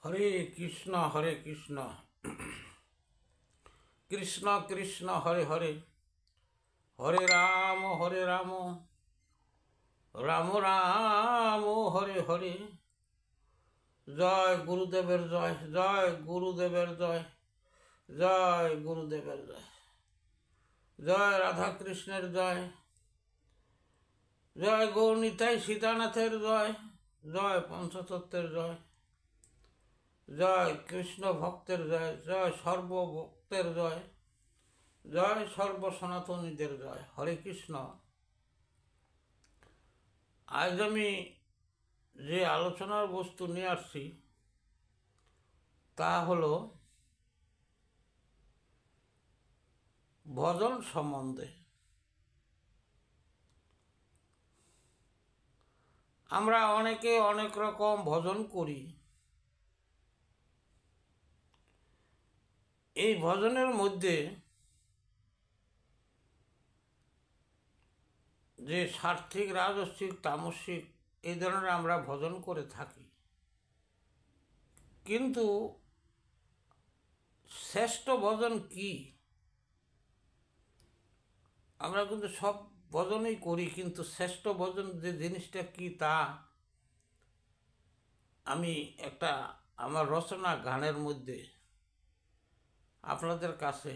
হরে কৃষ্ণ কৃষ্ণ কৃষ্ণ হরে হরে, হরে রাম রাম রাম হরে হরে। জয় গুরুদেবের জয়, জয় গুরুদেবের জয়, জয় গুরুদেবের জয়, জয় রাধা কৃষ্ণের জয়, জয় গৌরনিতাই সীতানাথের জয়, জয় পঞ্চতত্ত্বের জয়, জয় কৃষ্ণ ভক্তের জয়, জয় সর্বভক্তের জয়, জয় সর্বসনাতনীদের জয়। হরে কৃষ্ণ। আজ আমি যে আলোচনার বস্তু নিয়ে আসছি তা হল ভজন সম্বন্ধে। আমরা অনেকে অনেক রকম ভজন করি। এই ভজনের মধ্যে যে সাত্ত্বিক, রাজসিক, তামসিক এই ধরনের আমরা ভজন করে থাকি, কিন্তু শ্রেষ্ঠ ভজন কি? আমরা কিন্তু সব ভজনই করি, কিন্তু শ্রেষ্ঠ ভজন যে জিনিসটা কি তা আমি একটা আমার রচনা গানের মধ্যে আপনাদের কাছে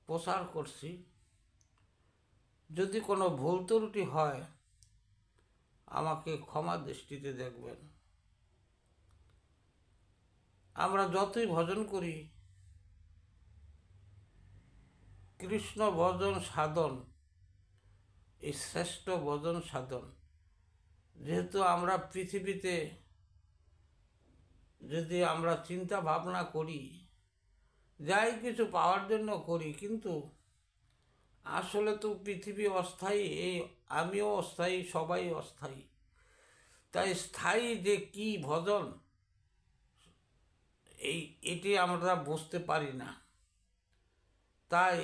প্রচার করছি। যদি কোনো ভুল ত্রুটি হয় আমাকে ক্ষমা দৃষ্টিতে দেখবেন। আমরা যতই ভজন করি, কৃষ্ণ ভজন সাধন এই শ্রেষ্ঠ ভজন সাধন। যেহেতু আমরা পৃথিবীতে যদি আমরা চিন্তা ভাবনা করি, যাই কিছু পাওয়ার জন্য করি, কিন্তু আসলে তো পৃথিবী অস্থায়ী, এই আমিও অস্থায়ী, সবাই অস্থায়ী। তাই স্থায়ী যে কি ভজন এটি আমরা বুঝতে পারি না। তাই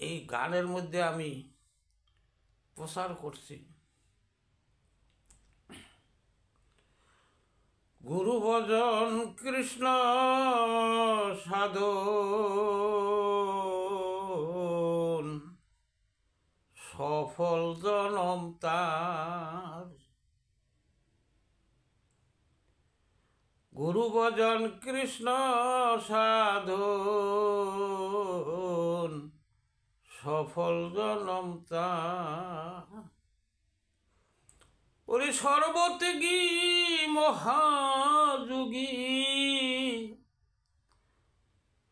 এই গানের মধ্যে আমি প্রচার করছি। গুরু ভজন কৃষ্ণ সাধন, সফল জনম তার। গুরু ভজন কৃষ্ণ সাধন, সফল জনম তার। ওরে সর্বত্যাগী মহাযোগী,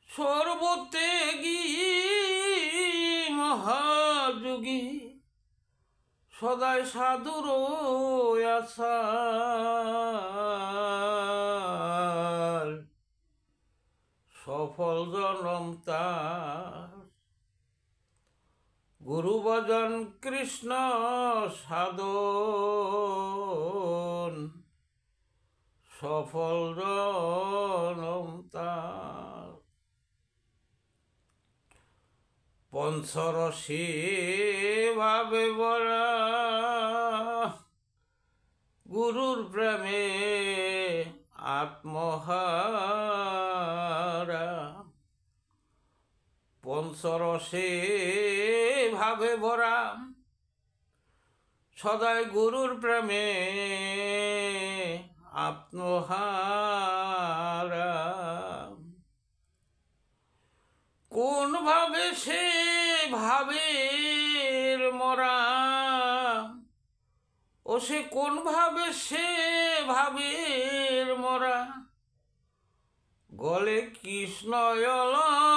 সর্বত্যাগী মহাযোগী, সদাই সাধুর আসার, সফল জনম তার। গুরু ভজন কৃষ্ণ সাধন, সফল জনম তার। পঞ্চরসে ভাবে ভরা, গুরুর প্রেমে আত্মহারা। পঞ্চরসে ভাবে ভরা, সদাই গুরুর প্রেমে আত্মহারা। কোন ভাবে সে ভাবের মরা, ও সে কোন ভাবে সে ভাবের মরা। গলে কৃষ্ণ অলঙ্কার,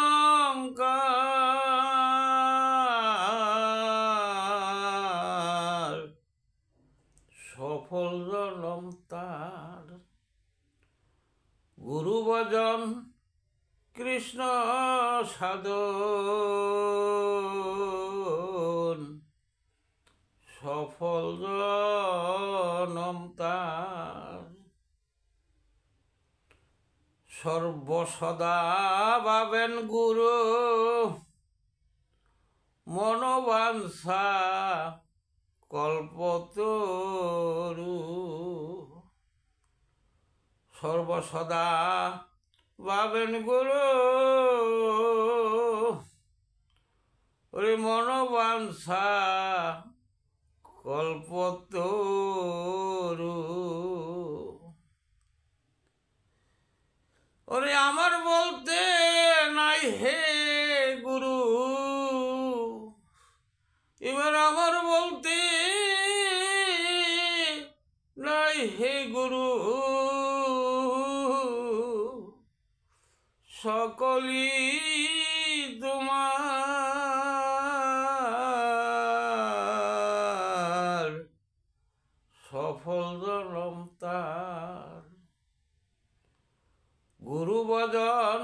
সফল জনম তার। গুরু ভজন কৃষ্ণ সাধন, সফল জনম তার। সর্বসদা ভাবেন গুরু, মনোবাঞ্ছা কল্পতরু। সর্বসদা ভাবেন গুরু ওরে মনোবাঞ্ছা কল্পতরু ওরে আমার বলতে নাই হে গুরু এবার আমার বলতে নাই হে গুরু সকলি তোমার সফল জনম তার গুরু ভজন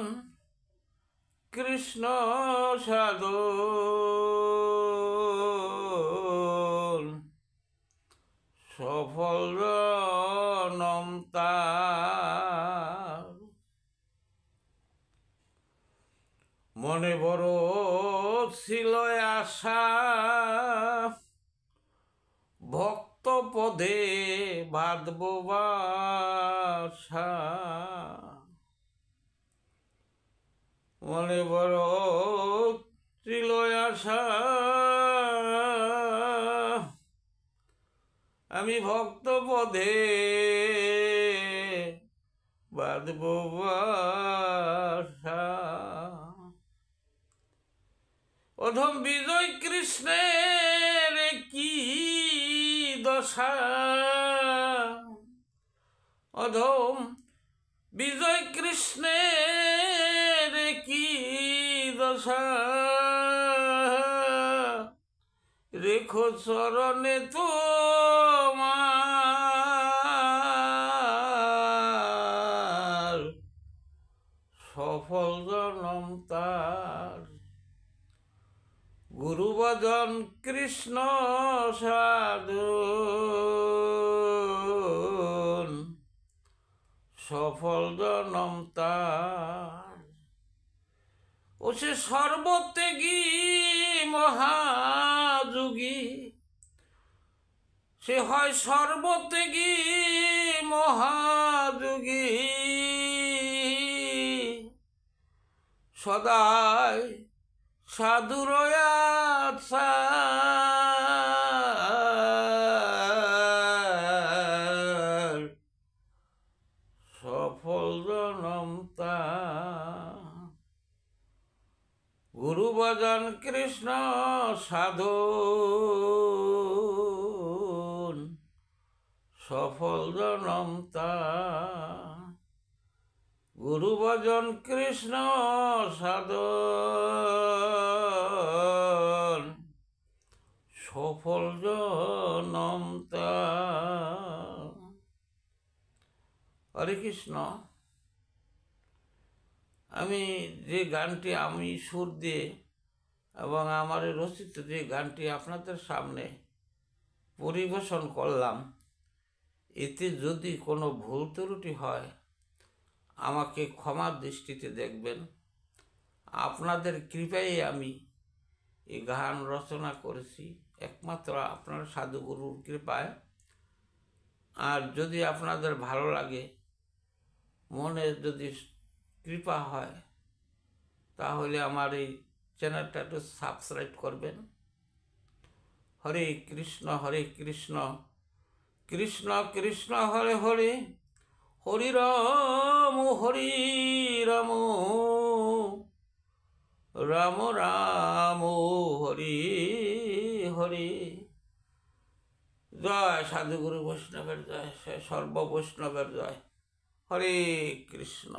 কৃষ্ণ সাধন সফল জনম তার মনে বড় ছিল আশা ভক্ত পদে বাঁধব বাসা মনে বড় ছিল আশা আমি ভক্ত পদে বাঁধব বাসা অধম বিজয় কৃষ্ণের কি দশা অধম বিজয় কৃষ্ণের কি দশা রেখো চরণে তোমার সফল জনম তার গুরু ভজন কৃষ্ণ সাধন সফল জনম তার ও সে সর্বত্যাগী মহাযোগী সে হয় সর্বত্যাগী মহাযোগী সদাই সাধুর সফল জনম তার গুরু ভজন কৃষ্ণ সাধন সফল জনম তার গুরু ভজন কৃষ্ণ সাধন সফল জনম তার। হরে কৃষ্ণ। আমি যে গানটি আমি সুর দিয়ে এবং আমার রচিত যে গানটি আপনাদের সামনে পরিবেশন করলাম, এতে যদি কোনো ভুল ত্রুটি হয় আমাকে ক্ষমার দৃষ্টিতে দেখবেন। আপনাদের কৃপায় আমি এই গান রচনা করেছি, একমাত্র আপনার সাধুগুরুর কৃপায়। আর যদি আপনাদের ভালো লাগে, মনে যদি কৃপা হয়, তাহলে আমার এই চ্যানেলটা একটু সাবস্ক্রাইব করবেন। হরে কৃষ্ণ কৃষ্ণ কৃষ্ণ হরে হরে, হরি রাম রাম রাম হরি হরি। জয় সাধুগুরু বৈষ্ণবের জয়, সর্ব বৈষ্ণবের জয়। হরে কৃষ্ণ।